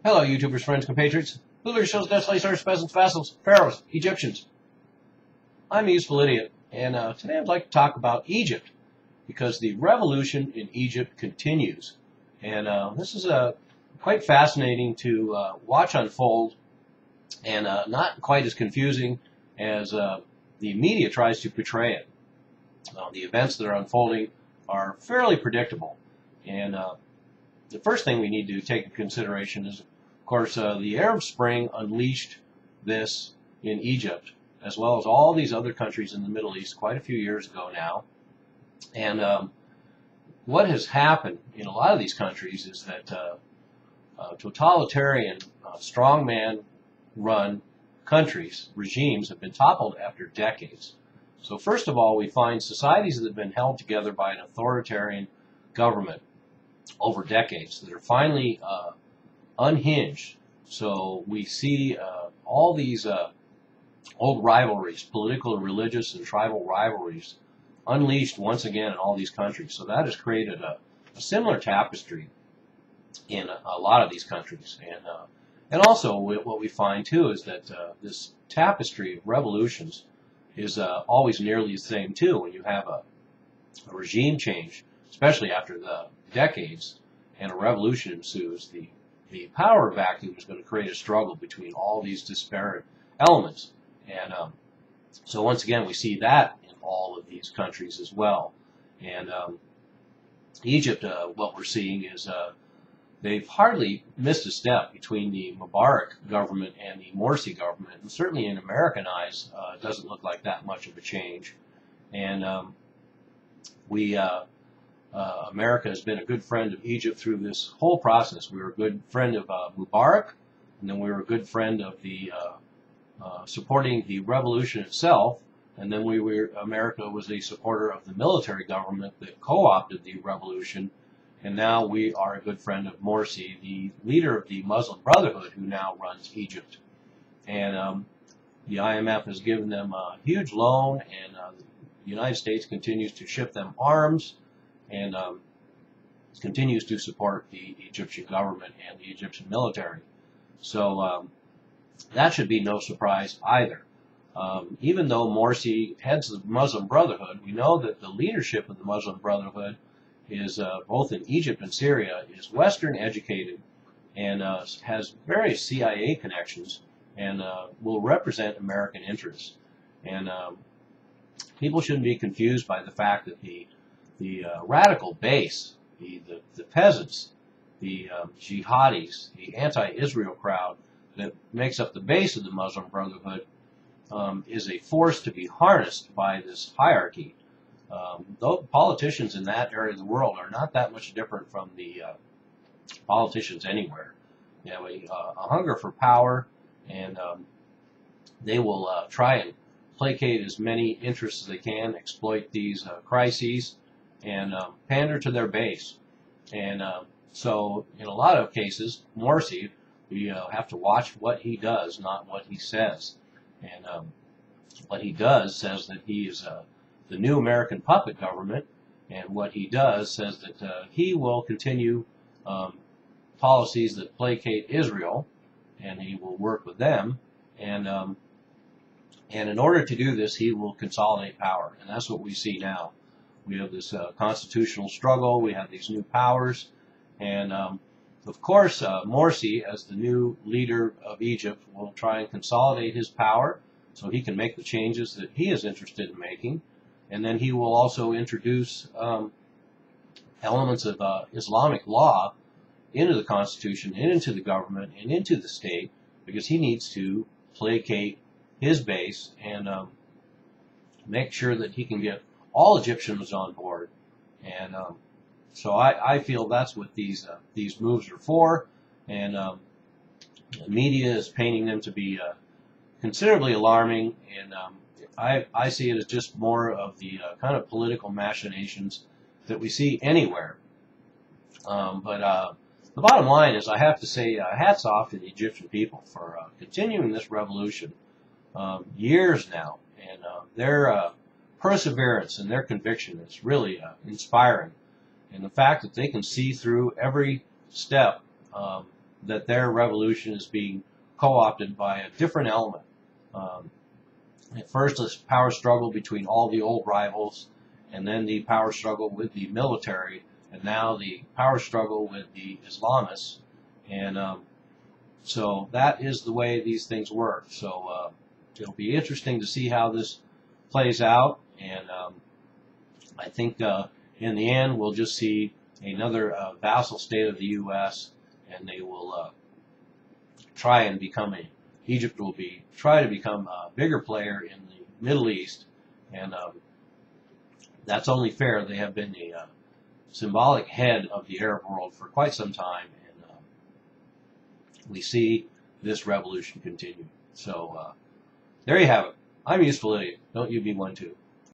Hello, YouTubers, friends, compatriots, rulers, shows, deaths, slayers, peasants, vassals, pharaohs, Egyptians. I'm a useful idiot, and today I'd like to talk about Egypt, because the revolution in Egypt continues. And this is quite fascinating to watch unfold, and not quite as confusing as the media tries to portray it. The events that are unfolding are fairly predictable, and the first thing we need to take into consideration is, of course, the Arab Spring unleashed this in Egypt, as well as all these other countries in the Middle East quite a few years ago now. And what has happened in a lot of these countries is that totalitarian, strongman-run countries, regimes, have been toppled after decades. So first of all, we find societies that have been held together by an authoritarian government over decades that are finally unhinged. So we see all these old rivalries, political and religious and tribal rivalries, unleashed once again in all these countries. So that has created a similar tapestry in a lot of these countries. And also what we find too is that this tapestry of revolutions is always nearly the same too. When you have a regime change, especially after the decades, and a revolution ensues, the power vacuum is going to create a struggle between all these disparate elements. And so once again, we see that in all of these countries as well. And Egypt, what we're seeing is they've hardly missed a step between the Mubarak government and the Morsi government. And certainly in American eyes, it doesn't look like that much of a change. And America has been a good friend of Egypt through this whole process. We were a good friend of Mubarak, and then we were a good friend of the supporting the revolution itself, and then America was a supporter of the military government that co-opted the revolution, and now we are a good friend of Morsi, the leader of the Muslim Brotherhood, who now runs Egypt. And the IMF has given them a huge loan, and the United States continues to ship them arms, and continues to support the Egyptian government and the Egyptian military. So that should be no surprise either. Even though Morsi heads the Muslim Brotherhood, we know that the leadership of the Muslim Brotherhood is, both in Egypt and Syria, is Western educated and has various CIA connections and will represent American interests. And people shouldn't be confused by the fact that the radical base, the peasants, the jihadis, the anti-Israel crowd that makes up the base of the Muslim Brotherhood is a force to be harnessed by this hierarchy. Though politicians in that area of the world are not that much different from the politicians anywhere. They have a hunger for power, and they will try and placate as many interests as they can, exploit these crises, and pander to their base. And so in a lot of cases, Morsi, we have to watch what he does, not what he says. And what he does says that he is the new American puppet government, and what he does says that he will continue policies that placate Israel, and he will work with them. And in order to do this, he will consolidate power. And that's what we see now. We have this constitutional struggle. We have these new powers. And, of course, Morsi, as the new leader of Egypt, will try and consolidate his power so he can make the changes that he is interested in making. And then he will also introduce elements of Islamic law into the Constitution, and into the government, and into the state, because he needs to placate his base and make sure that he can get all Egyptians on board. And so I feel that's what these moves are for, and the media is painting them to be considerably alarming, and I see it as just more of the kind of political machinations that we see anywhere. But the bottom line is, I have to say hats off to the Egyptian people for continuing this revolution years now, and their perseverance and their conviction is really inspiring. And the fact that they can see through every step that their revolution is being co-opted by a different element. At first, this power struggle between all the old rivals, and then the power struggle with the military, and now the power struggle with the Islamists. And so that is the way these things work. So it'll be interesting to see how this plays out. And I think in the end, we'll just see another vassal state of the U.S., and they will try and become Egypt will try to become a bigger player in the Middle East, and that's only fair. They have been the symbolic head of the Arab world for quite some time, and we see this revolution continue. So there you have it. I'm useful idiot. Don't you be one too.